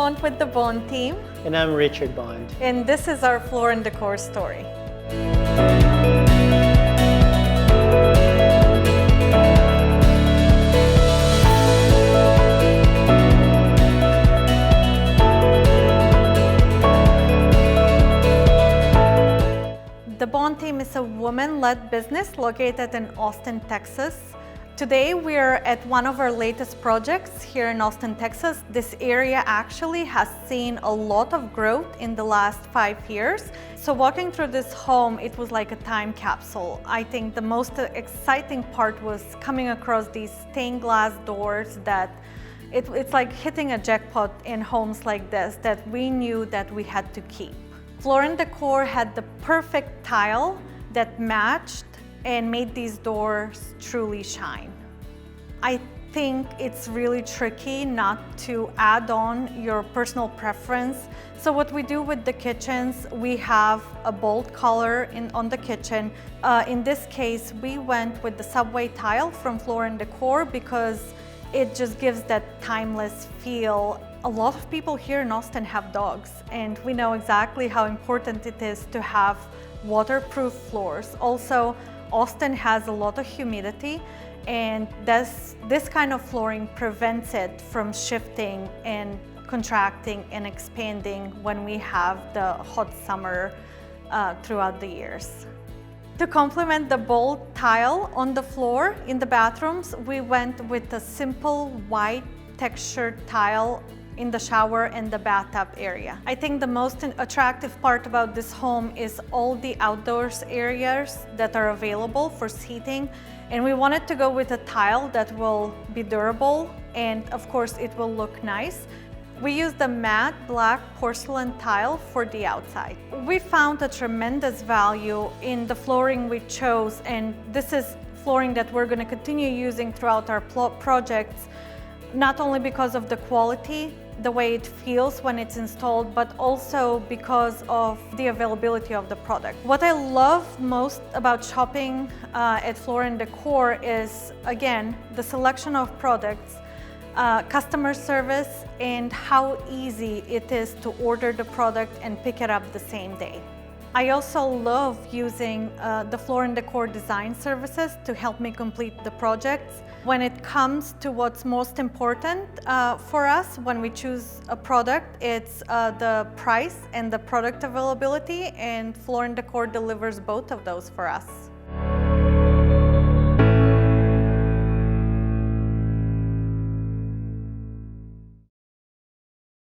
Bond with the Bond team. And I'm Richard Bond. And this is our Floor & Decor story. The Bond team is a woman-led business located in Austin, Texas. Today we're at one of our latest projects here in Austin, Texas. This area actually has seen a lot of growth in the last 5 years. So walking through this home, it was like a time capsule. I think the most exciting part was coming across these stained glass doors that it's like hitting a jackpot in homes like this that we knew that we had to keep. Floor & Decor had the perfect tile that matched and made these doors truly shine. I think it's really tricky not to add on your personal preference. So what we do with the kitchens, we have a bold color on the kitchen. In this case, we went with the subway tile from Floor & Decor because it just gives that timeless feel. A lot of people here in Austin have dogs, and we know exactly how important it is to have waterproof floors. Also, Austin has a lot of humidity, and this kind of flooring prevents it from shifting and contracting and expanding when we have the hot summer throughout the years. To complement the bold tile on the floor in the bathrooms, we went with a simple white textured tile in the shower and the bathtub area. I think the most attractive part about this home is all the outdoors areas that are available for seating. And we wanted to go with a tile that will be durable and of course it will look nice. We used the matte black porcelain tile for the outside. We found a tremendous value in the flooring we chose, and this is flooring that we're going to continue using throughout our projects, not only because of the quality, the way it feels when it's installed, but also because of the availability of the product. What I love most about shopping at Floor & Decor is, again, the selection of products, customer service, and how easy it is to order the product and pick it up the same day. I also love using the Floor & Decor design services to help me complete the projects. When it comes to what's most important for us when we choose a product, it's the price and the product availability, and Floor & Decor delivers both of those for us.